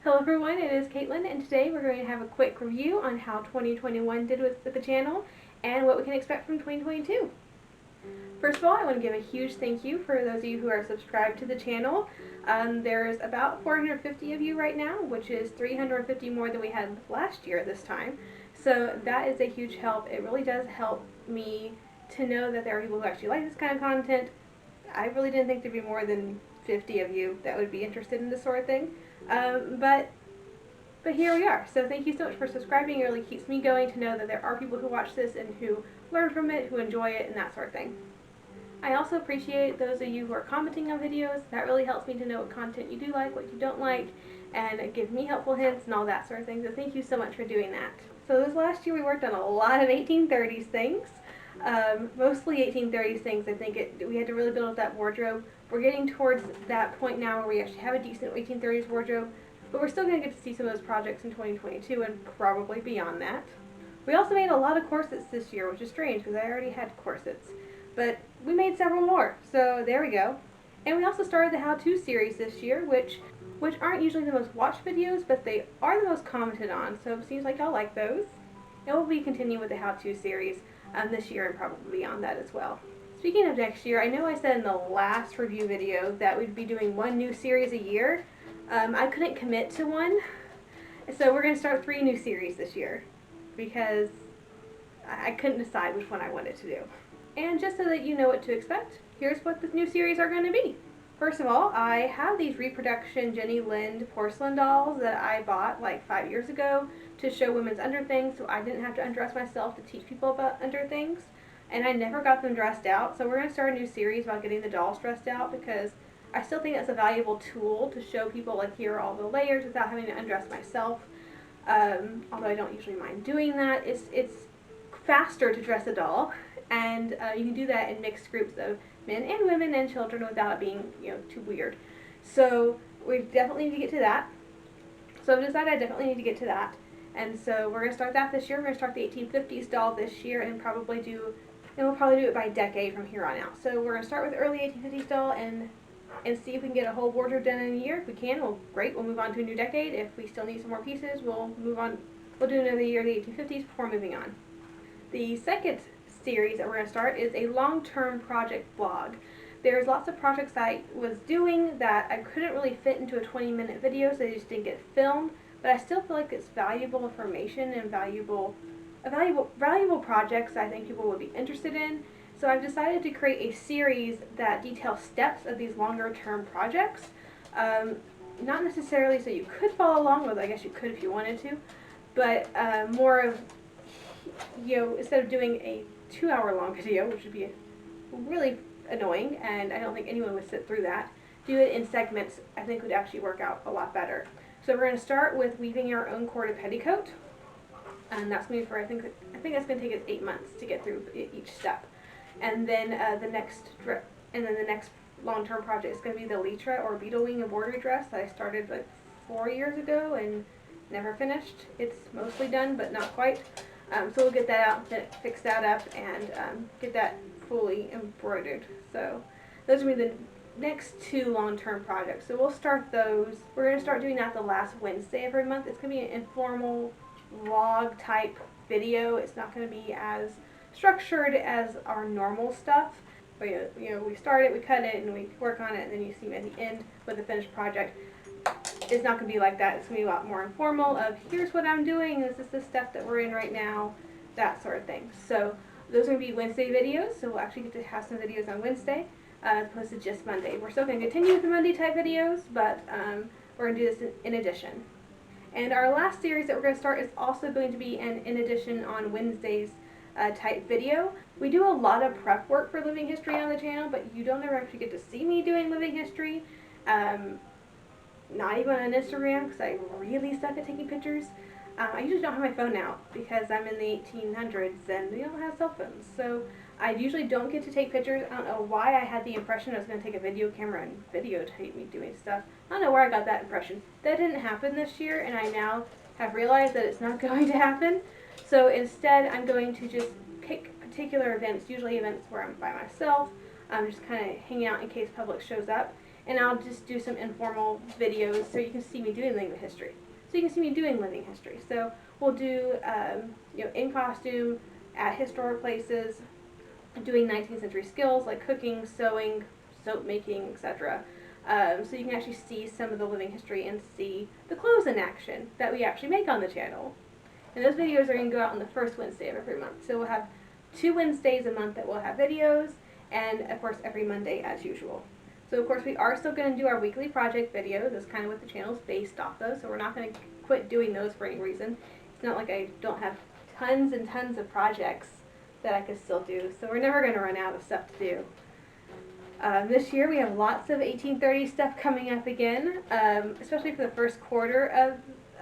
Hello everyone, it is Caitlin, and today we're going to have a quick review on how 2021 did with the channel and what we can expect from 2022. First of all, I want to give a huge thank you for those of you who are subscribed to the channel. There's about 450 of you right now, which is 350 more than we had last year this time. So that is a huge help. It really does help me to know that there are people who actually like this kind of content. I really didn't think there'd be more than 50 of you that would be interested in this sort of thing. But here we are. So thank you so much for subscribing. It really keeps me going to know that there are people who watch this and who learn from it, who enjoy it, and that sort of thing. I also appreciate those of you who are commenting on videos. That really helps me to know what content you do like, what you don't like, and it gives me helpful hints and all that sort of thing. So thank you so much for doing that. So this last year we worked on a lot of 1830s things. Mostly 1830s things. I think we had to really build up that wardrobe. We're getting towards that point now where we actually have a decent 1830s wardrobe, but we're still going to get to see some of those projects in 2022 and probably beyond that. We also made a lot of corsets this year, which is strange because I already had corsets, but we made several more, so there we go. And we also started the how-to series this year, which aren't usually the most watched videos, but they are the most commented on, so it seems like y'all like those. And we'll be continuing with the how-to series this year and probably beyond that as well. Speaking of next year, I know I said in the last review video that we'd be doing one new series a year. I couldn't commit to one, so we're going to start 3 new series this year because I couldn't decide which one I wanted to do. And just so that you know what to expect, here's what the new series are going to be. First of all, I have these reproduction Jenny Lind porcelain dolls that I bought like 5 years ago to show women's underthings, so I didn't have to undress myself to teach people about underthings. And I never got them dressed out, so we're going to start a new series about getting the dolls dressed out because I still think that's a valuable tool to show people, like, here are all the layers without having to undress myself. Although I don't usually mind doing that. It's faster to dress a doll, and you can do that in mixed groups of men and women and children without it being, too weird. So we definitely need to get to that. So I've decided I definitely need to get to that. And so we're going to start that this year. We're going to start the 1850s doll this year and we'll probably do it by decade from here on out. So we're going to start with early 1850s doll and see if we can get a whole wardrobe done in a year. If we can, well, great. We'll move on to a new decade. If we still need some more pieces, we'll move on. We'll do another year of the 1850s before moving on. The second series that we're going to start is a long-term project vlog. There's lots of projects I was doing that I couldn't really fit into a 20-minute video, so they just didn't get filmed, but I still feel like it's valuable information and valuable projects I think people would be interested in. So I've decided to create a series that details steps of these longer-term projects. Not necessarily so you could follow along with, I guess you could if you wanted to, but more of, instead of doing a 2-hour-long video, which would be really annoying, and I don't think anyone would sit through that, do it in segments I think would actually work out a lot better. So we're going to start with weaving our own corded petticoat, and that's going to be for, I think that's going to take us 8 months to get through each step. And then the next long-term project is going to be the litra or beetle wing embroidery dress that I started like 4 years ago and never finished. It's mostly done, but not quite. So we'll get that out, fix that up, and get that fully embroidered. So those will be the next 2 long-term projects. So we'll start those. We're going to start doing that the last Wednesday every month. It's going to be an informal vlog type video. It's not going to be as structured as our normal stuff. But we start it, we cut it, and we work on it, and then you see me at the end with the finished project. It's not going to be like that. It's going to be a lot more informal of, here's what I'm doing, this is the step that we're in right now, that sort of thing. So those are going to be Wednesday videos, so we'll actually get to have some videos on Wednesday as opposed to just Monday. We're still going to continue with the Monday type videos, but we're going to do this in addition. And our last series that we're going to start is also going to be an in addition on Wednesdays type video. We do a lot of prep work for living history on the channel, but you don't ever actually get to see me doing living history. Not even on Instagram, because I really suck at taking pictures. I usually don't have my phone out because I'm in the 1800s and they don't have cell phones. So I usually don't get to take pictures. I don't know why I had the impression I was going to take a video camera and videotape me doing stuff. I don't know where I got that impression. That didn't happen this year, and I now have realized that it's not going to happen. So instead, I'm going to just pick particular events, usually events where I'm by myself, just kind of hanging out in case public shows up, and I'll just do some informal videos so you can see me doing living history. So you can see me doing living history. So we'll do, in costume, at historic places, doing 19th century skills like cooking, sewing, soap making, etc. So you can actually see some of the living history and see the clothes in action that we actually make on the channel. And those videos are going to go out on the first Wednesday of every month. So we'll have 2 Wednesdays a month that we'll have videos, and of course every Monday as usual. So of course we are still going to do our weekly project videos. That's kind of what the channel is based off of. So we're not going to quit doing those for any reason. It's not like I don't have tons and tons of projects that I could still do. So we're never going to run out of stuff to do. This year we have lots of 1830s stuff coming up again, especially for the first quarter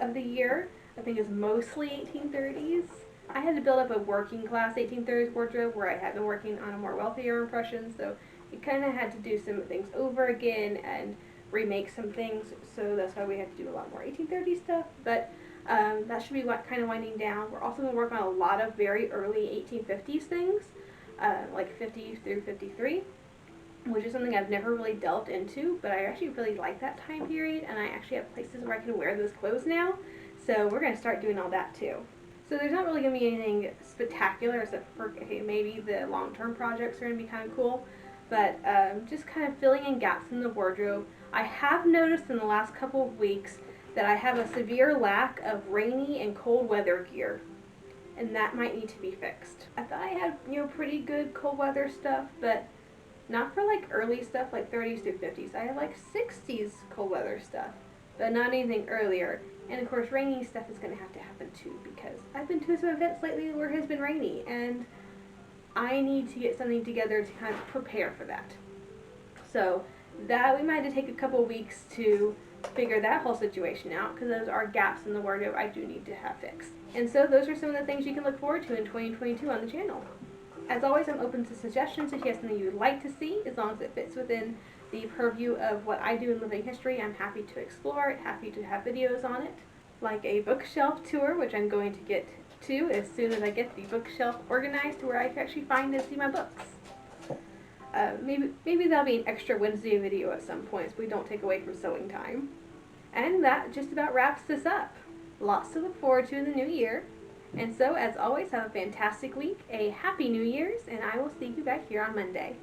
of the year. I think it's mostly 1830s. I had to build up a working class 1830s wardrobe where I had been working on a more wealthier impression, so we kind of had to do some things over again and remake some things, so that's why we had to do a lot more 1830s stuff, but that should be kind of winding down. We're also going to work on a lot of very early 1850s things, like 50 through 53, which is something I've never really delved into, but I actually really like that time period, and I actually have places where I can wear those clothes now, so we're going to start doing all that too. So there's not really going to be anything spectacular except for, okay, maybe the long-term projects are going to be kind of cool, but just kind of filling in gaps in the wardrobe. I have noticed in the last couple of weeks that I have a severe lack of rainy and cold weather gear, and that might need to be fixed. I thought I had, pretty good cold weather stuff, but not for like early stuff like 30s through 50s. I have like 60s cold weather stuff, but not anything earlier. And of course rainy stuff is going to have to happen too, because I've been to some events lately where it has been rainy, and I need to get something together to kind of prepare for that. So that we might have to take a couple weeks to figure that whole situation out, because those are gaps in the wardrobe I do need to have fixed. And so those are some of the things you can look forward to in 2022 on the channel. As always, I'm open to suggestions if you have something you would like to see, as long as it fits within the purview of what I do in living history. I'm happy to explore it, happy to have videos on it, like a bookshelf tour, which I'm going to get to as soon as I get the bookshelf organized to where I can actually find and see my books. Maybe that'll be an extra Wednesday video at some point so we don't take away from sewing time. And that just about wraps this up. Lots to look forward to in the new year. And so, as always, have a fantastic week, a happy New Year's, and I will see you back here on Monday.